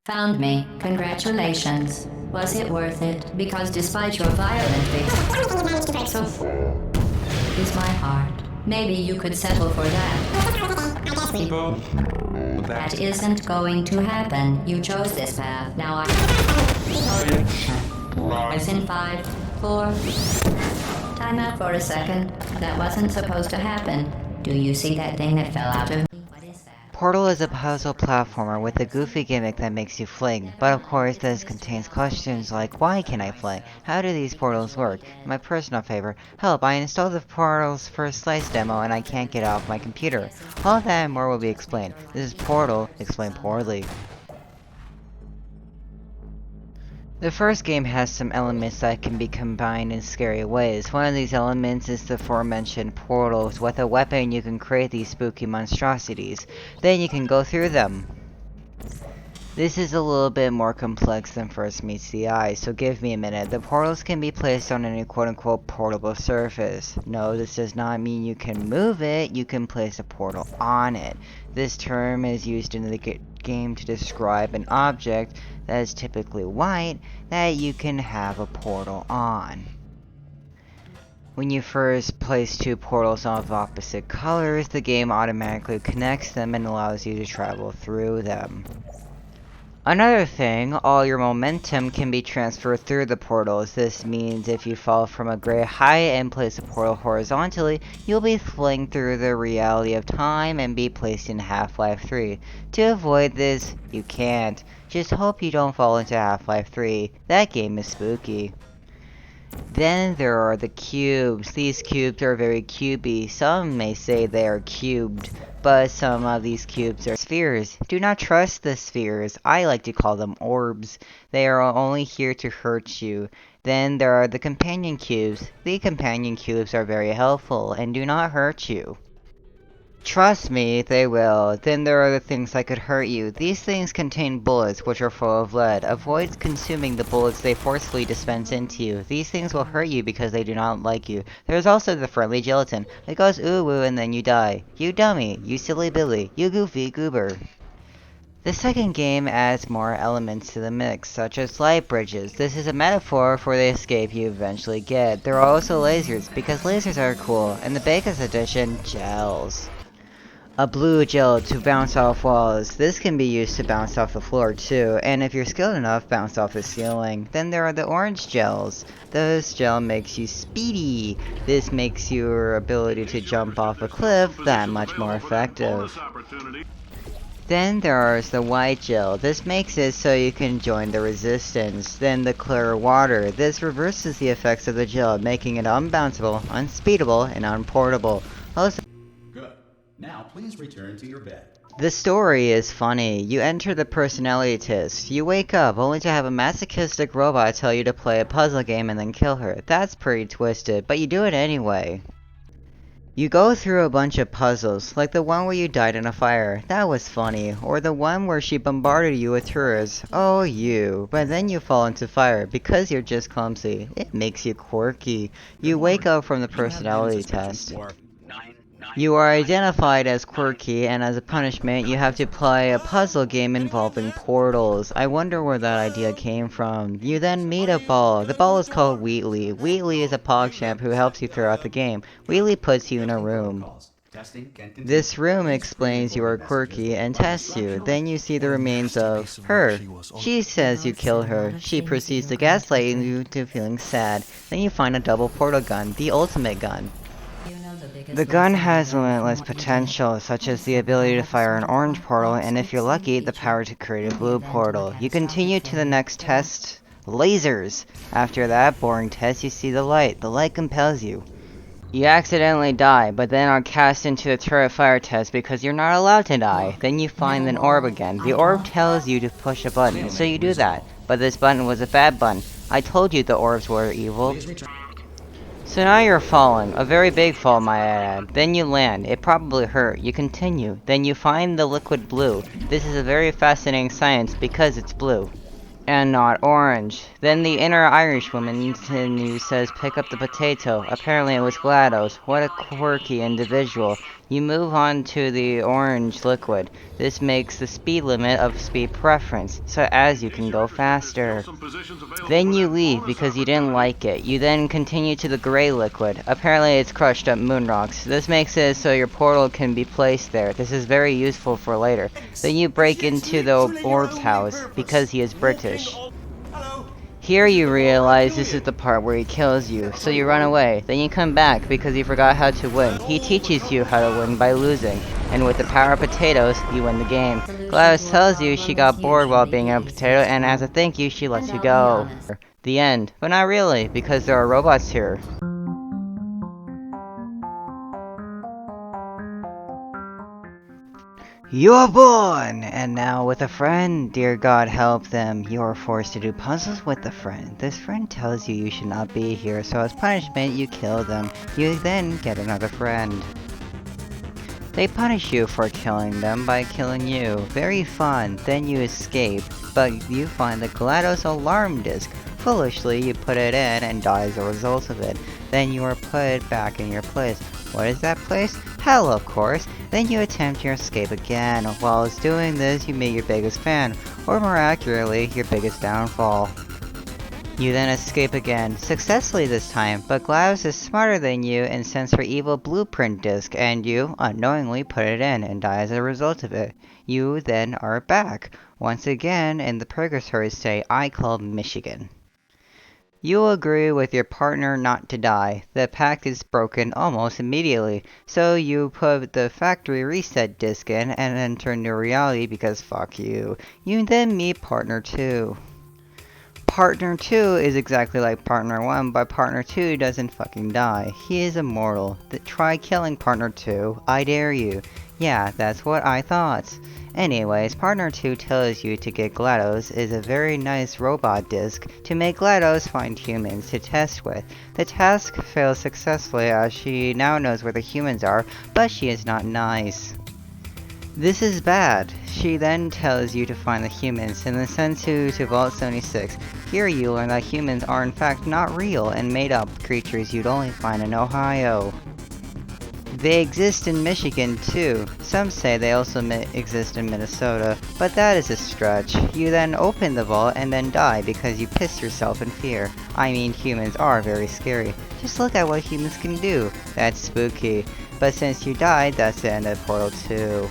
Found me. Congratulations. Was it worth it? Because despite your violent victim, so is my heart. Maybe you could settle for that. People. That isn't going to happen. You chose this path. Now I. It's in 5, 4. Time out for a second. That wasn't supposed to happen. Do you see that thing that fell out of me? What is that? Portal is a puzzle platformer with a goofy gimmick that makes you fling, but of course this contains questions like why can I fling, how do these portals work, and my personal favorite, help, I installed the Portal's first slice demo and I can't get it off my computer. All that and more will be explained. This is Portal, explained poorly. The first game has some elements that can be combined in scary ways. One of these elements is the aforementioned portals. With a weapon you can create these spooky monstrosities. Then you can go through them. This is a little bit more complex than first meets the eye, so give me a minute. The portals can be placed on any quote-unquote portable surface. No, this does not mean you can move it, you can place a portal on it. This term is used in the game to describe an object that is typically white that you can have a portal on. When you first place two portals of opposite colors, the game automatically connects them and allows you to travel through them. Another thing, all your momentum can be transferred through the portals. This means if you fall from a great height and place a portal horizontally, you'll be flinged through the reality of time and be placed in Half-Life 3. To avoid this, you can't. Just hope you don't fall into Half-Life 3. That game is spooky. Then there are the cubes. These cubes are very cubey. Some may say they are cubed, but some of these cubes are spheres. Do not trust the spheres. I like to call them orbs. They are only here to hurt you. Then there are the companion cubes. The companion cubes are very helpful and do not hurt you. Trust me, they will. Then there are the things that could hurt you. These things contain bullets, which are full of lead. Avoid consuming the bullets they forcefully dispense into you. These things will hurt you because they do not like you. There's also the friendly gelatin. It goes ooh woo and then you die. You dummy. You silly Billy. You goofy goober. The second game adds more elements to the mix, such as light bridges. This is a metaphor for the escape you eventually get. There are also lasers, because lasers are cool, and the Vegas edition, gels. A blue gel to bounce off walls. This can be used to bounce off the floor too, and if you're skilled enough, bounce off the ceiling. Then there are the orange gels. This gel makes you speedy. This makes your ability to jump off a cliff that much more effective. Then there is the white gel. This makes it so you can join the resistance. Then the clear water. This reverses the effects of the gel, making it unbounceable, unspeedable, and unportable. Also, Now, please return to your bed. the story is funny. You enter the personality test. You wake up only to have a masochistic robot tell you to play a puzzle game and then kill her. That's pretty twisted, but you do it anyway. You go through a bunch of puzzles, like the one where you died in a fire. That was funny. Or the one where she bombarded you with tourists. Oh, you. But then you fall into fire because you're just clumsy. It makes you quirky. You wake up from the personality test. You are identified as quirky, and as a punishment, you have to play a puzzle game involving portals. I wonder where that idea came from. You then meet a ball. The ball is called Wheatley. Wheatley is a PogChamp who helps you throughout the game. Wheatley puts you in a room. This room explains you are quirky and tests you. Then you see the remains of her. She says you killed her. She proceeds to gaslight you into feeling sad. Then you find a double portal gun, the ultimate gun. The gun has limitless potential, such as the ability to fire an orange portal, and if you're lucky, the power to create a blue portal. You continue to the next test, lasers. After that boring test, you see the light. The light compels you. You accidentally die, but then are cast into the turret fire test because you're not allowed to die. Then you find an orb again. The orb tells you to push a button, so you do that. But this button was a bad button. I told you the orbs were evil. So now you're falling, a very big fall might I add. Then you land, it probably hurt, you continue, then you find the liquid blue. This is a very fascinating science because it's blue. And not orange. Then the inner Irish woman in you says pick up the potato. Apparently it was GladOS. What a quirky individual. You move on to the orange liquid. This makes the speed limit of speed preference, so as you can go faster. Then you leave because you didn't like it. You then continue to the gray liquid. Apparently it's crushed up moon rocks. This makes it so your portal can be placed there. This is very useful for later. Then you break into the orb's house because he is British. Here you realize this is the part where he kills you, so you run away. Then you come back because you forgot how to win. He teaches you how to win by losing, and with the power of potatoes, you win the game. GladOS tells you she got bored while being a potato, and as a thank you, she lets you go. The end. But not really, because there are robots here. You are born! And now with a friend, dear God help them, you are forced to do puzzles with a friend. This friend tells you should not be here, so as punishment you kill them. You then get another friend. They punish you for killing them by killing you. Very fun. Then you escape, but you find the GladOS alarm disc. Foolishly, you put it in and die as a result of it. Then you are put back in your place. What is that place? Hell, of course. Then you attempt your escape again. While doing this, you meet your biggest fan, or more accurately, your biggest downfall. You then escape again, successfully this time, but GladOS is smarter than you and sends her evil blueprint disc, and you, unknowingly, put it in and die as a result of it. You then are back, once again in the purgatory state I call Michigan. You agree with your partner not to die. The pact is broken almost immediately, so you put the factory reset disc in and enter new reality because fuck you. You then meet partner 2. Partner 2 is exactly like Partner 1, but Partner 2 doesn't fucking die. He is immortal. Try killing Partner 2, I dare you. Yeah, that's what I thought. Anyways, Partner 2 tells you to get GladOS is a very nice robot disc to make GladOS find humans to test with. The task fails successfully as she now knows where the humans are, but she is not nice. This is bad. She then tells you to find the humans and then sends you to Vault 76. Here you learn that humans are in fact not real and made up creatures you'd only find in Ohio. They exist in Michigan too. Some say they also exist in Minnesota, but that is a stretch. You then open the vault and then die because you pissed yourself in fear. I mean, humans are very scary. Just look at what humans can do. That's spooky. But since you died, that's the end of Portal 2.